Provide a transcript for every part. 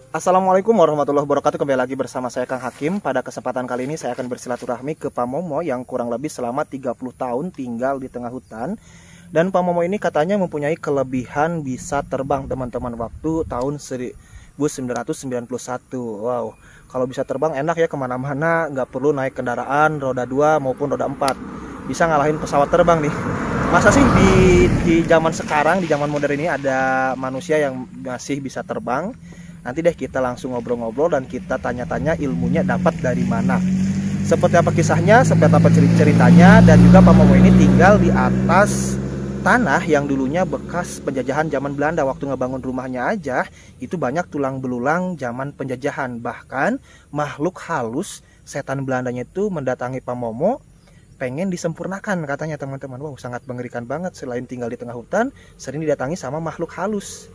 Assalamualaikum warahmatullahi wabarakatuh. Kembali lagi bersama saya Kang Hakim. Pada kesempatan kali ini saya akan bersilaturahmi ke Pak Momo yang kurang lebih selama 30 tahun tinggal di tengah hutan. Dan Pak Momo ini katanya mempunyai kelebihan bisa terbang, teman-teman, waktu tahun 1991. Wow, kalau bisa terbang enak ya, kemana-mana, nggak perlu naik kendaraan roda 2 maupun roda 4. Bisa ngalahin pesawat terbang nih. Masa sih di zaman sekarang, di zaman modern ini ada manusia yang masih bisa terbang? Nanti deh kita langsung ngobrol-ngobrol dan kita tanya-tanya ilmunya dapat dari mana. Seperti apa kisahnya, seperti apa ceritanya, dan juga Pak Momo ini tinggal di atas tanah yang dulunya bekas penjajahan zaman Belanda. Waktu ngebangun rumahnya aja itu banyak tulang belulang zaman penjajahan. Bahkan makhluk halus setan Belandanya itu mendatangi Pak Momo, pengen disempurnakan katanya, teman-teman. Wow, sangat mengerikan banget. Selain tinggal di tengah hutan, sering didatangi sama makhluk halus.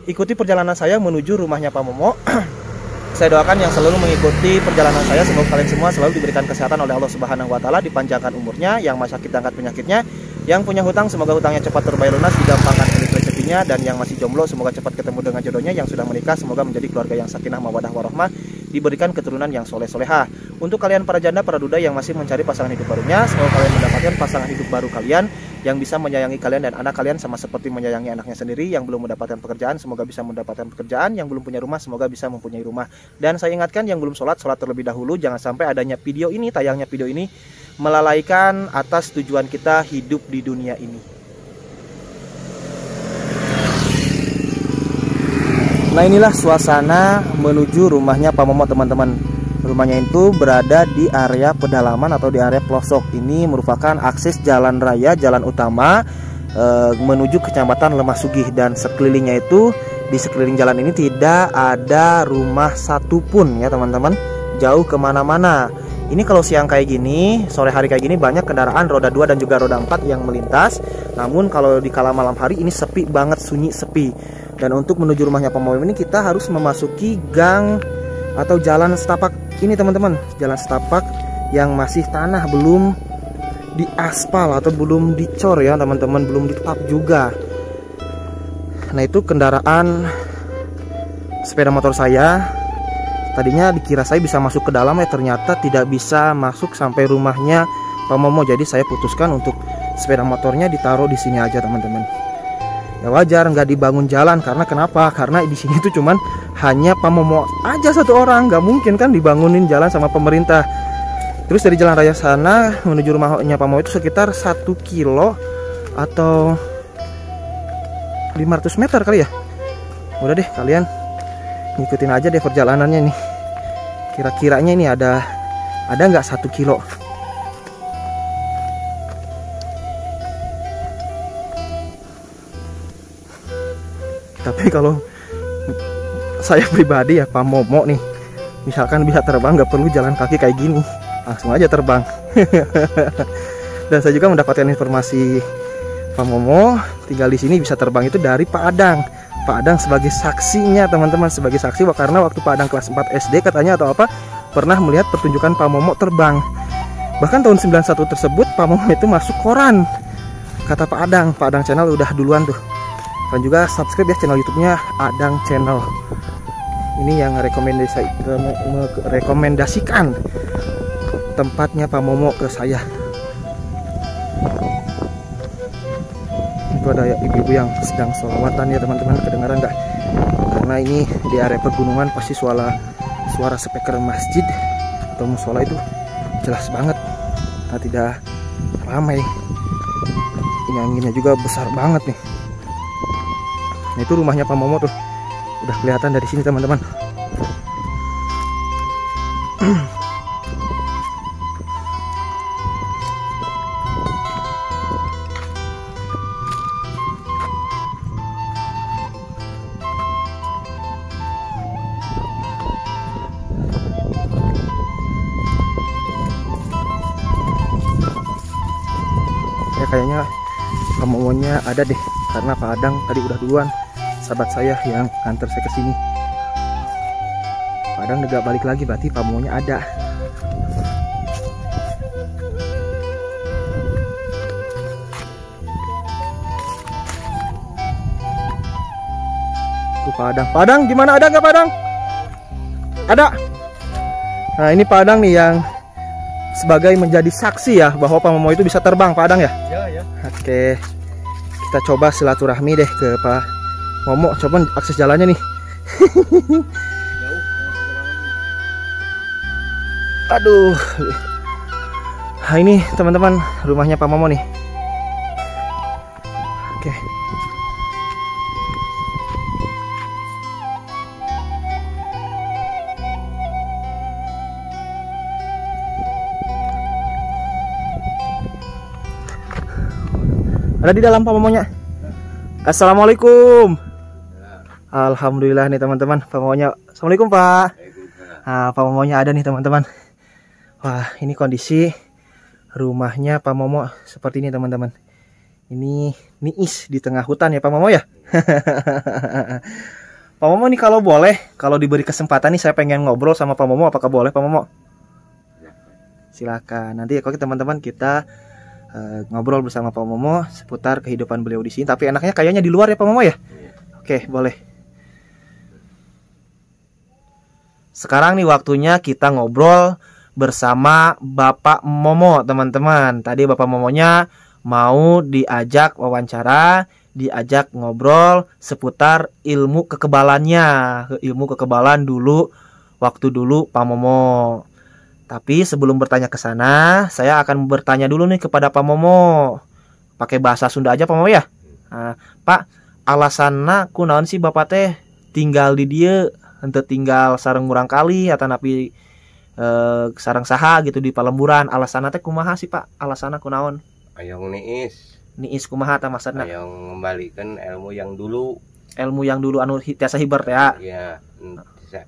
Ikuti perjalanan saya menuju rumahnya Pak Momo. Saya doakan yang selalu mengikuti perjalanan saya, semoga kalian semua selalu diberikan kesehatan oleh Allah Subhanahu wa taala, dipanjangkan umurnya, yang masih sakit angkat penyakitnya, yang punya hutang semoga hutangnya cepat terbayar lunas, digampangkan rezekinya, dan yang masih jomblo semoga cepat ketemu dengan jodohnya, yang sudah menikah semoga menjadi keluarga yang sakinah mawaddah warahmah, diberikan keturunan yang soleh-solehah. Untuk kalian para janda, para duda yang masih mencari pasangan hidup barunya, semoga kalian mendapatkan pasangan hidup baru kalian yang bisa menyayangi kalian dan anak kalian sama seperti menyayangi anaknya sendiri. Yang belum mendapatkan pekerjaan semoga bisa mendapatkan pekerjaan, yang belum punya rumah semoga bisa mempunyai rumah. Dan saya ingatkan yang belum sholat terlebih dahulu. Jangan sampai adanya video ini, tayangnya video ini, melalaikan atas tujuan kita hidup di dunia ini. Nah, inilah suasana menuju rumahnya Pak Momo, teman-teman. Rumahnya itu berada di area pedalaman atau di area pelosok. Ini merupakan akses jalan raya, jalan utama menuju kecamatan Lemah Sugih. Dan sekelilingnya itu, di sekeliling jalan ini tidak ada rumah satupun ya, teman-teman. Jauh kemana-mana. Ini kalau siang kayak gini, sore hari kayak gini, banyak kendaraan roda 2 dan juga roda 4 yang melintas. Namun kalau di kala malam hari ini sepi banget, sunyi, sepi. Dan untuk menuju rumahnya Pak Momo ini kita harus memasuki gang atau jalan setapak ini, teman-teman. Jalan setapak yang masih tanah, belum diaspal atau belum dicor ya, teman-teman, belum ditap juga. Nah, itu kendaraan sepeda motor saya. Tadinya dikira saya bisa masuk ke dalam ya, ternyata tidak bisa masuk sampai rumahnya Pak Momo. Jadi saya putuskan untuk sepeda motornya ditaruh di sini aja, teman-teman. Ya wajar nggak dibangun jalan, karena kenapa? Karena di sini tuh cuman hanya Pak Momo aja satu orang, nggak mungkin kan dibangunin jalan sama pemerintah. Terus dari jalan raya sana menuju rumahnya Pak Momo itu sekitar 1 kilo atau 500 meter kali ya. Udah deh, kalian ngikutin aja deh perjalanannya nih. Kira-kiranya ini ada nggak 1 kilo? Tapi kalau saya pribadi ya, Pak Momo nih, misalkan bisa terbang nggak perlu jalan kaki kayak gini, langsung aja terbang. Dan saya juga mendapatkan informasi Pak Momo tinggal di sini bisa terbang itu dari Pak Adang. Pak Adang sebagai saksinya, teman-teman, sebagai saksi, karena waktu Pak Adang kelas 4 SD katanya atau apa, pernah melihat pertunjukan Pak Momo terbang. Bahkan tahun 91 tersebut Pak Momo itu masuk koran, kata Pak Adang. Pak Adang channel udah duluan tuh. Dan juga subscribe ya channel YouTube-nya Adang Channel. Ini yang rekomendasikan tempatnya Pak Momo ke saya. Itu ada ibu-ibu yang sedang sholawatan ya, teman-teman. Kedengaran nggak? Karena ini di area pegunungan pasti suara speaker masjid atau musola itu jelas banget. Nah, tidak ramai. Ini anginnya juga besar banget nih. Nah, itu rumahnya Pak Momo tuh, udah kelihatan dari sini, teman-teman. Ya kayaknya Pak Momonya ada deh, karena Pak Adang tadi udah duluan, sahabat saya yang nganter saya ke sini. Pak Adang nggak balik lagi, berarti Pak Momonya ada. Padang gimana, ada nggak Padang? Ada. Nah ini Padang nih yang sebagai menjadi saksi ya bahwa Pak Momo itu bisa terbang, Padang ya? Ya. Oke, kita coba silaturahmi deh ke Pak Momo. Coba akses jalannya nih. Aduh. Nah ini teman-teman rumahnya Pak Momo nih. Oke. Ada di dalam Pak Momonya. Assalamualaikum. Alhamdulillah nih teman-teman, Pak Momonya. Assalamualaikum Pak. Nah, Pak Momonya ada nih teman-teman. Wah, ini kondisi rumahnya Pak Momo seperti ini teman-teman. Ini niis di tengah hutan ya Pak Momo ya. Pak Momo nih kalau boleh, kalau diberi kesempatan nih saya pengen ngobrol sama Pak Momo, apakah boleh Pak Momo? Silakan. Nanti kalau teman-teman kita ngobrol bersama Pak Momo seputar kehidupan beliau di sini. Tapi enaknya kayaknya di luar ya Pak Momo ya. Oke, boleh. Sekarang nih waktunya kita ngobrol bersama Bapak Momo teman-teman. Tadi Bapak Momonya mau diajak wawancara, diajak ngobrol seputar ilmu kekebalannya, ilmu kekebalan dulu waktu dulu Pak Momo. Tapi sebelum bertanya ke sana, saya akan bertanya dulu nih kepada Pak Momo. Pakai bahasa Sunda aja Pak Momo ya. Nah, Pak, alasanna kunaon sih Bapak teh tinggal di dieu, henteu tinggal sareng urang kali atau napi sareng saha gitu di Palemburan. Alasanna teh kumaha sih Pak? Alasanna kunaon? Ayong niis. Niis kumaha tah maksudna? Ayong ngembalikan ilmu yang dulu. Ilmu yang dulu anu tiasa hiber teh ya. Iya,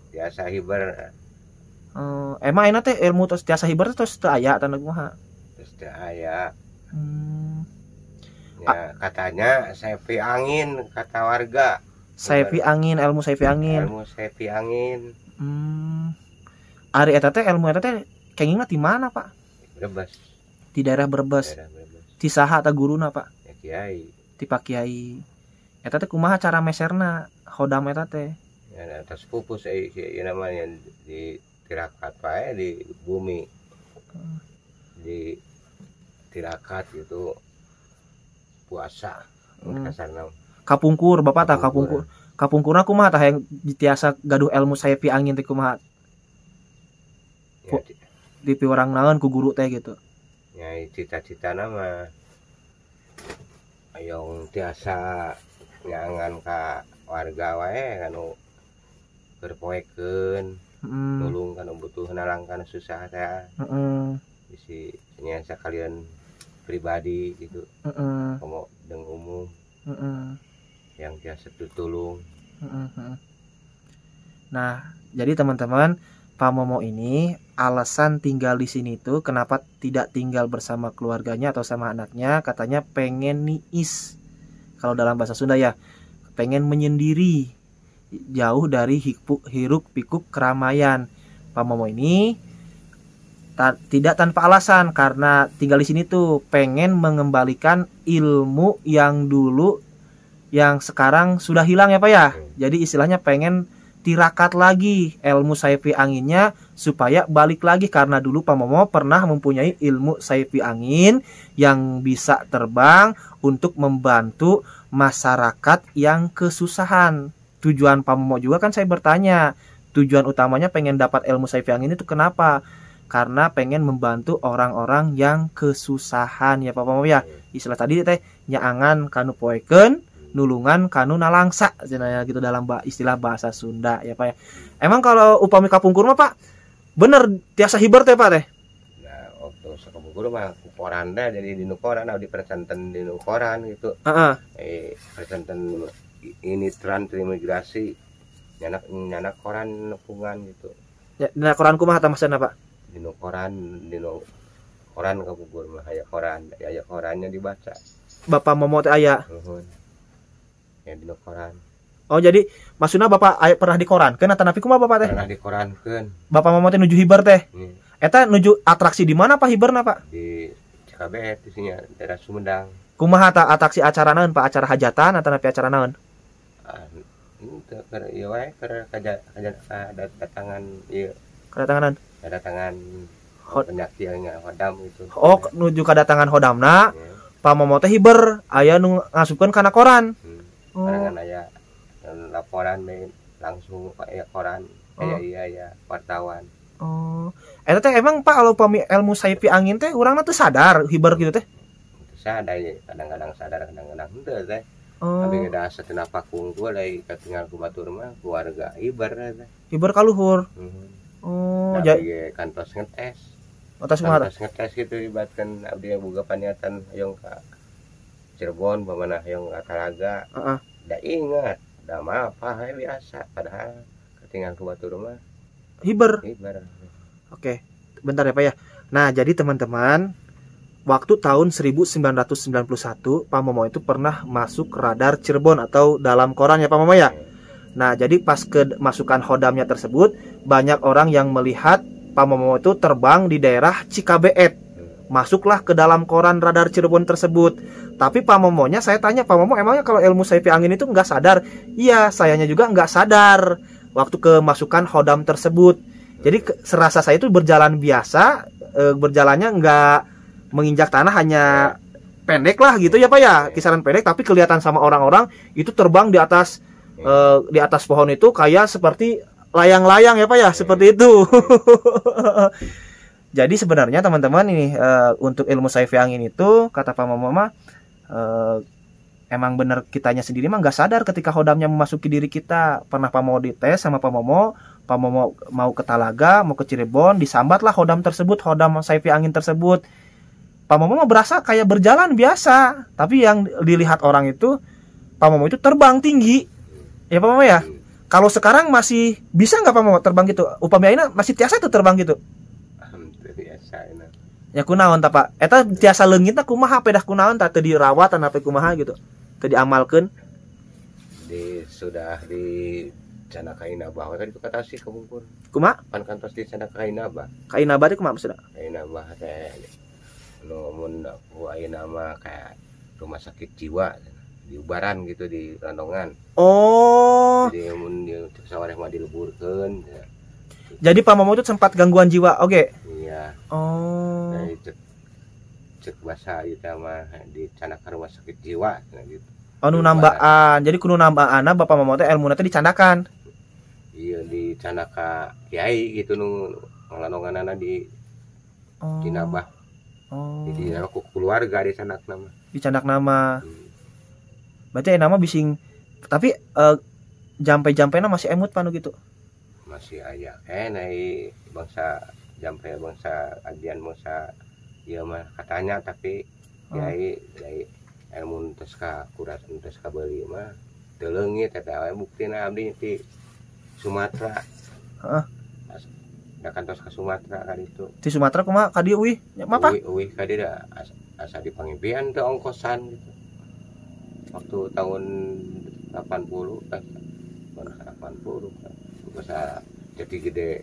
tiasa hiber. Emang enak teh ilmu tos tiasa hiber tos teu aya teh kumaha? Terus teu aya. Ya, katanya sepi angin kata warga. Sepi angin, ilmu sepi angin. Ilmu sepi angin. Ari eta teh ilmu eta teh kengingna di mana, Pak? Brebes. Di daerah Brebes. Di saha ta guruna, Pak? Ya, Kiai. Di Pak Kiai. Eta teh kumaha cara meserna hodam eta teh? Ya, atas pupus namanya di tirakat pae di bumi. Di tirakat gitu puasa kasarna. Kapungkur, Bapak tah kapungkur. Kapungkurna kumaha tah yang tiasa gaduh ilmu sepi angin teh kumaha? Ya, di piurang naon ku guru teh gitu. Ya cita-cita nama ayong tiasa nyangan ka warga wae kanu berpoekeun nulung kanu butuh nalang kana susah teh. Bisi nyasa kalian pribadi gitu. Komo jeung umum. Yang tiasa tutulung. Nah, jadi teman-teman, Pak Momo ini alasan tinggal di sini tuh kenapa tidak tinggal bersama keluarganya atau sama anaknya, katanya pengen niis. Kalau dalam bahasa Sunda ya, pengen menyendiri, jauh dari hiruk pikuk keramaian. Pak Momo ini tidak tanpa alasan, karena tinggal di sini tuh pengen mengembalikan ilmu yang dulu yang sekarang sudah hilang ya Pak ya. Jadi istilahnya pengen tirakat lagi ilmu saifi anginnya supaya balik lagi, karena dulu Pak Momo pernah mempunyai ilmu saifi angin yang bisa terbang untuk membantu masyarakat yang kesusahan. Tujuan Pak Momo juga kan saya bertanya, tujuan utamanya pengen dapat ilmu saifi angin itu kenapa? Karena pengen membantu orang-orang yang kesusahan ya Pak Momo ya. Istilah tadi teh nyaangan kanu poeken, nulungan kanu nalangsa gitu dalam istilah bahasa Sunda ya Pak ya. Emang kalau upami kapungkur mah Pak bener tiasa hiber teh Pak teh? Nah, waktu sakapungkur mah koran dah, jadi di koran atau di presenten di koran gitu. Presenten ini transimigrasi nyanak koran nepungan gitu. Ya, nah koran kumaha tah maksudna Pak? Di koran kapungkur mah aya koran, aya korannya dibaca. Bapak Momo teh aya. Ya di koran. Oh jadi maksudnya Bapak pernah di koran kan atau napi kumaha Bapak teh? Pernah di korankeun. Bapak Momo teh nuju hiber teh. Eta nuju atraksi di mana Pak hiberna Pak? Di CKBR di sini daerah Sumedang. Kumaha ta atraksi acara naon Pak? Acara hajatan atau napi acara naon? ieu wae keur kedatangan ieu. Kedatangan penyakit hodam itu. Oh, nuju kedatangan hodamna. Pamomo teh hiber aya nu ngasupkeun kana koran. Karangan aya laporan langsung aya koran, aya wartawan. Oh. Eta teh emang Pak kalau ilmu Sayfi Angin teh urangna teu sadar hiber gitu teh. Sadar ya, kadang-kadang sadar kadang-kadang henteu teh. Tapi ada satuna pakung gua lai katingal ku batur mah keluarga hiber teh. Hiber kaluhur. Oh, jadi kantos ngetes. Kantos ngetes gitu ibaratkan abdi boga paniatan hayong ka Cirebon pamana hayong ka Talaga. Da ingat, da mah apa biasa padahal katingal ku batur mah hiber. Oke, bentar ya Pak ya. Nah, jadi teman-teman, waktu tahun 1991 Pak Momo itu pernah masuk radar Cirebon atau dalam koran ya Pak Momo ya. Nah, jadi pas kemasukan hodamnya tersebut, banyak orang yang melihat Pak Momo itu terbang di daerah Cikabeet. Masuklah ke dalam koran radar Cirebon tersebut. Tapi Pak Momonya, saya tanya Pak Momo, emangnya kalau ilmu Sayfi Angin itu nggak sadar? Iya, sayanya juga nggak sadar waktu kemasukan hodam tersebut. Jadi serasa saya itu berjalan biasa, berjalannya nggak menginjak tanah, hanya pendek lah gitu ya Pak ya, kisaran pendek, tapi kelihatan sama orang-orang itu terbang di atas pohon itu kayak seperti layang-layang ya Pak ya, seperti itu. Jadi sebenarnya teman-teman ini untuk ilmu Sayfi Angin itu kata Pak Momo mah emang bener kitanya sendiri mah nggak sadar ketika hodamnya memasuki diri kita. Pernah Pak Momo dites sama Pak Momo mau ke Talaga, mau ke Cirebon, disambatlah hodam tersebut, hodam Sayfi Angin tersebut. Pak Momo mah berasa kayak berjalan biasa, tapi yang dilihat orang itu Pak Momo itu terbang tinggi. Ya Pak Momo ya. Kalau sekarang masih bisa nggak Pak Momo terbang gitu? Upamiana masih tiasa tuh terbang gitu. Ya kunaon ta Pak? Eta tiasa leungitna kumaha pedah kunaon ta teu dirawat anape kumaha gitu? Teu diamalkeun? Sudah di Cana Kainabah tadi itu kata sih kemungkur. Kumaha? Pan kantos di Cana Kainabah. Kainabah teh kumaha maksudna? Kainabah teh mun ayeuna mah kayak rumah sakit jiwa di Ubaran gitu di Randongan. Oh. Jadi mun di sawareh mah dileburkeun. Jadi Pak Momo itu sempat gangguan jiwa, oke? Iya. Oh. Nah, cek bahasa itu mah di Candaka rumah sakit jiwa gitu. Oh, nu nambaan. Jadi kudu nambaanna Bapak Momo teh ilmuna teh dicandakan. Iya, di Candaka Kiai gitu nu ngelanonganana di Cinabah. Oh. Jadi aku keluarga di Candak nama. Di Candak nama. Berarti nama bising. Tapi jampe-jampena masih emut panu gitu. Masih aya naik bangsa jampe bangsa ajian bangsa ieu mah katanya tapi kiai ilmu tos ka kuras tos ka beuli mah teu leungit eta we buktina abdi di Sumatera. Heeh. Da kantos ka Sumatera ka ditu. Di Sumatera kumaha ka dieu euy? Mapa? Euy ka dieu asa dipangimpian teu ongkosan gitu. Waktu tahun 80 kan 80 bahasa Jati Gede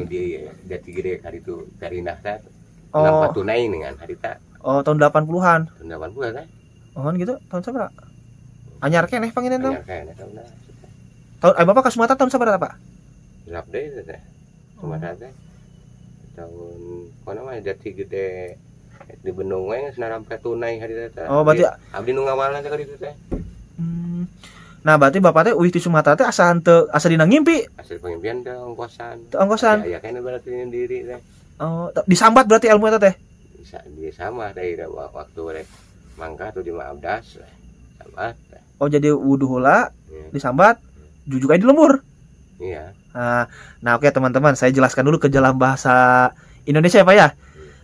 di Jati Gede hari itu Karinah teh nampak tunai dengan harita. Oh, tahun 80-an. Tahun 80-an kan? Oh, gitu. Tahun sabaraha? Anyar keneh panginan tahun. Anyar keneh tahun. Tahun Bapak ka Sumatera tahun sabaraha, Pak? Gelap deui teh. Sumatera teh. Tahun kono mah Jati Gede di Benung we geus narampe tunai harita teh. Oh, berarti abdi nu ngawalna teh kitu teh. Nah, berarti Bapak teh euy di Sumatera teh asa dina ngimpi. Asal pengimpian teh ongkosan. Teu ongkosan. Ya kene berarti sendiri teh. Oh, disambat berarti ilmu eta teh. Bisa dia sama dari waktu rek mangga tuh di Maabdas. Sambat. Oh, jadi wudu heula, disambat, jujuk aja di lembur. Iya. Nah, oke teman-teman, saya jelaskan dulu ke dalam bahasa Indonesia ya Pak ya.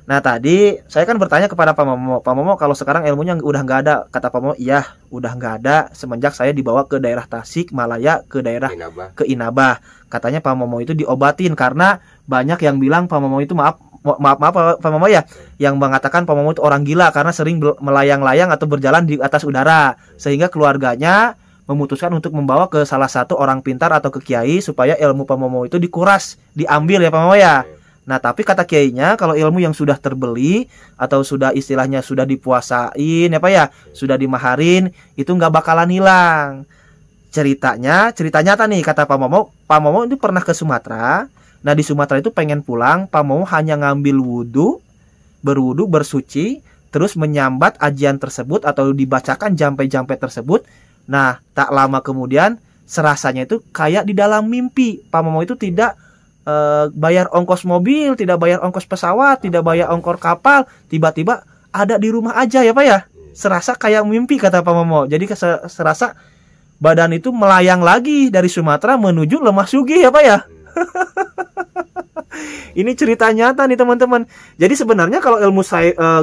Nah, tadi saya kan bertanya kepada Pak Momo, Pak Momo kalau sekarang ilmunya udah nggak ada, kata Pak Momo, iya udah nggak ada semenjak saya dibawa ke daerah Tasik Malaya, ke daerah ke Inabah. Katanya Pak Momo itu diobatin karena banyak yang bilang Pak Momo itu maaf Pak Momo ya, yang mengatakan Pak Momo itu orang gila karena sering melayang-layang atau berjalan di atas udara, sehingga keluarganya memutuskan untuk membawa ke salah satu orang pintar atau ke kiai supaya ilmu Pak Momo itu dikuras, diambil ya Pak Momo ya. Nah, tapi kata kiainya kalau ilmu yang sudah terbeli atau sudah istilahnya sudah dipuasain ya Pak ya, sudah dimaharin, itu nggak bakalan hilang. cerita nyata nih kata Pak Momo. Pak Momo itu pernah ke Sumatera. Nah di Sumatera itu pengen pulang. Pak Momo hanya ngambil berwudu, bersuci, terus menyambat ajian tersebut atau dibacakan jampe-jampe tersebut. Nah tak lama kemudian serasanya itu kayak di dalam mimpi. Pak Momo itu tidak bayar ongkos mobil, tidak bayar ongkos pesawat, tidak bayar ongkos kapal. Tiba-tiba ada di rumah aja ya Pak ya. Serasa kayak mimpi kata Pak Momo. Jadi serasa badan itu melayang lagi dari Sumatera menuju Lemah Sugih ya Pak ya. Ini cerita nyata nih teman-teman. Jadi sebenarnya kalau ilmu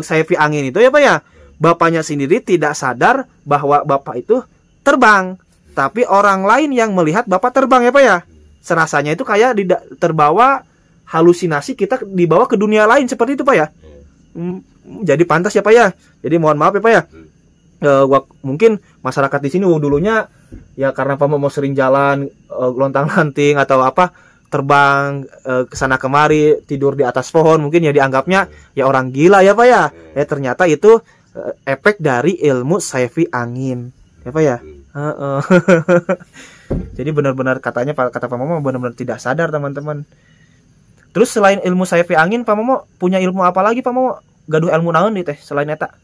sayfi angin itu ya Pak ya, bapaknya sendiri tidak sadar bahwa bapak itu terbang, tapi orang lain yang melihat bapak terbang ya Pak ya. Serasanya itu kayak terbawa halusinasi, kita dibawa ke dunia lain seperti itu Pak ya. Jadi pantas ya Pak ya. Jadi mohon maaf ya Pak ya. Mungkin masyarakat di sini dulunya ya karena Pak Momo sering jalan lontang-lanting atau apa, terbang ke sana kemari, tidur di atas pohon, mungkin ya dianggapnya ya orang gila ya Pak ya. Ternyata itu efek dari ilmu sayfi angin ya Pak ya. Jadi benar-benar kata Pak Momo benar-benar tidak sadar teman-teman. Terus selain ilmu sayfi angin, Pak Momo punya ilmu apa lagi Pak Momo? Gaduh ilmu naon nih teh selain eta?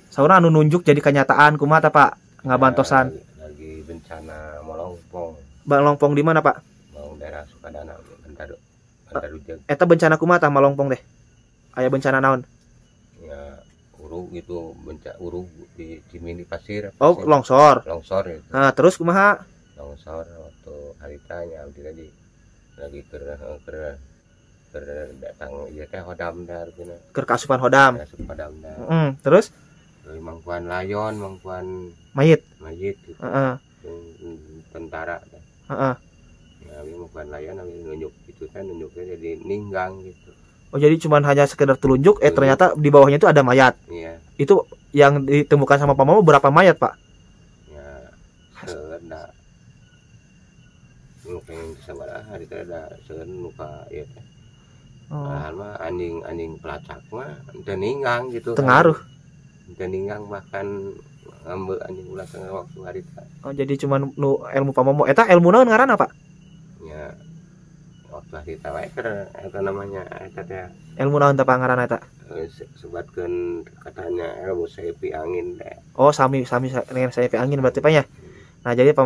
Saurna anu nunjuk jadi kenyataan kumaha Pak? Ngabantosan. Lagi bencana Malongpong. Malongpong di mana Pak? Mau daerah Sukadana, Bantar Ujeg. Eta bencana kumaha tah Malongpong teh? Aya bencana naon? Ya urug gitu, urug di Cimindi pasir. Oh, longsor. Longsor itu. Nah, terus kumaha? Longsor waktu haritanya abdi lagi ke datang ieu teh hodam dar cenah. Keur kasupan hodam. Hodam dar. Terus mangkuan layon, mangkuan mayit gitu. Tentara. Heeh. Ya, mangkuan layon nunjuk itu kan nunjuknya jadi ninggang gitu. Oh, jadi cuman hanya sekedar telunjuk, ternyata di bawahnya itu ada mayat. Iya. Itu yang ditemukan sama Pak Momo berapa mayat, Pak? Ya, ada mungkin sabaraha hari teh ada seueun luka ieu teh. Mah anjing pelacak mah teu ninggang gitu. Tengaruh. Teu ninggang bahkan ngambil anjing ulah tengah waktu harita. Oh, jadi cuman ilmu Pak Momo. Eta ilmu naon ngaranna, Pak? Ya. Waktu harita wae eta namanya eta teh. Ilmu naon teh Pak ngaranna eta? Sebatkeun katanya ilmu sayfi angin teh. Oh, sami dengan sayfi angin berarti Pak ya. Nah, jadi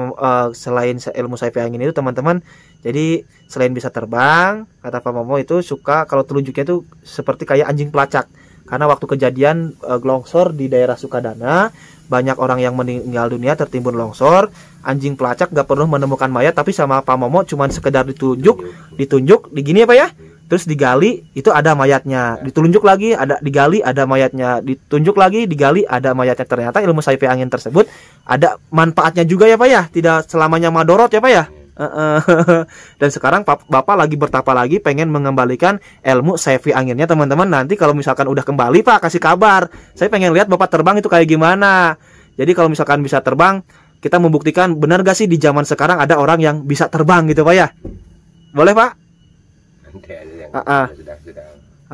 selain ilmu sayfi angin itu teman-teman, jadi selain bisa terbang, kata Pak Momo itu suka kalau telunjuknya itu seperti kayak anjing pelacak. Karena waktu kejadian longsor di daerah Sukadana, banyak orang yang meninggal dunia tertimbun longsor, anjing pelacak gak perlu menemukan mayat, tapi sama Pak Momo cuman sekedar ditunjuk, digini ya Pak ya. Terus digali itu ada mayatnya, ditunjuk lagi ada digali ada mayatnya, ditunjuk lagi digali ada mayatnya. Ternyata ilmu sayfi angin tersebut ada manfaatnya juga ya Pak ya, tidak selamanya madorot ya Pak ya. Dan sekarang Bapak lagi bertapa lagi pengen mengembalikan ilmu sayfi anginnya teman-teman. Nanti kalau misalkan udah kembali Pak kasih kabar, saya pengen lihat Bapak terbang itu kayak gimana. Jadi kalau misalkan bisa terbang, kita membuktikan benar gak sih di zaman sekarang ada orang yang bisa terbang gitu Pak ya. Boleh Pak?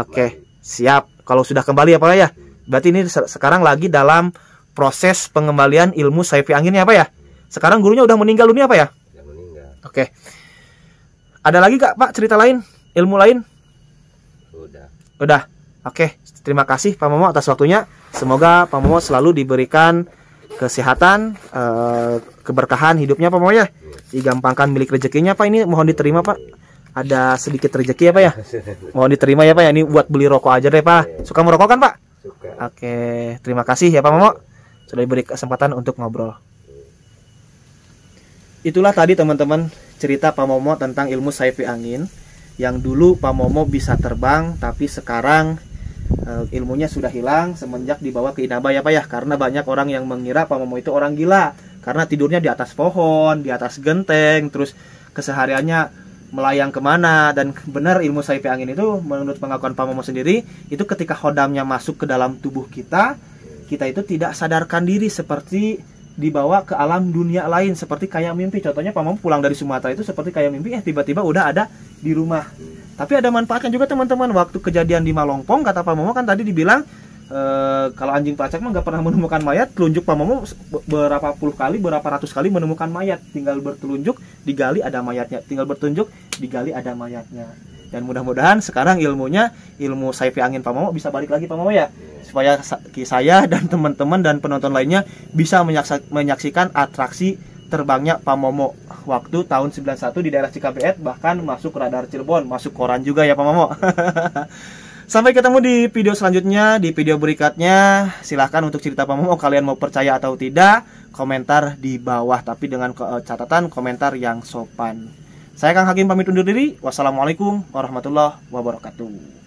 Oke, siap. Kalau sudah kembali ya Pak ya. Berarti ini sekarang lagi dalam proses pengembalian ilmu sayfi anginnya Pak ya. Sekarang gurunya udah meninggal dunia Pak ya. Oke. Ada lagi Kak Pak cerita lain, ilmu lain? Udah. Oke, terima kasih Pak Momo atas waktunya. Semoga Pak Momo selalu diberikan kesehatan, keberkahan hidupnya Pak Momo ya. Digampangkan milik rezekinya Pak. Ini mohon diterima Pak. Ada sedikit rezeki ya Pak ya. Mohon diterima ya Pak ya. Ini buat beli rokok aja deh Pak. Suka merokok kan Pak? Suka. Oke, terima kasih ya Pak Momo sudah diberi kesempatan untuk ngobrol. Itulah tadi teman-teman cerita Pak Momo tentang ilmu sayfi angin. Yang dulu Pak Momo bisa terbang, tapi sekarang ilmunya sudah hilang semenjak dibawa ke Inaba ya Pak ya. Karena banyak orang yang mengira Pak Momo itu orang gila, karena tidurnya di atas pohon, di atas genteng, terus kesehariannya melayang kemana. Dan benar ilmu sayfi angin itu menurut pengakuan Pak Momo sendiri, itu ketika hodamnya masuk ke dalam tubuh kita itu tidak sadarkan diri, seperti dibawa ke alam dunia lain, seperti kayak mimpi. Contohnya Pak Momo pulang dari Sumatera itu seperti kayak mimpi, tiba-tiba udah ada di rumah. Tapi ada manfaatnya juga teman-teman. Waktu kejadian di Malongpong, kata Pak Momo kan tadi dibilang Kalau anjing pelacak mah nggak pernah menemukan mayat, telunjuk Pak Momo berapa puluh kali, berapa ratus kali menemukan mayat. Tinggal bertelunjuk, digali ada mayatnya. Tinggal bertelunjuk, digali ada mayatnya. Dan mudah-mudahan sekarang ilmu saifi angin Pak Momo bisa balik lagi Pak Momo ya. Supaya saya dan teman-teman dan penonton lainnya bisa menyaksikan atraksi terbangnya Pak Momo waktu tahun 91 di daerah Cikampek, bahkan masuk radar Cirebon, masuk koran juga ya Pak Momo. Sampai ketemu di video selanjutnya, di video berikutnya. Silahkan untuk cerita Pak Momo, kalian mau percaya atau tidak, komentar di bawah, tapi dengan catatan komentar yang sopan. Saya Kang Hakim pamit undur diri. Wassalamualaikum warahmatullahi wabarakatuh.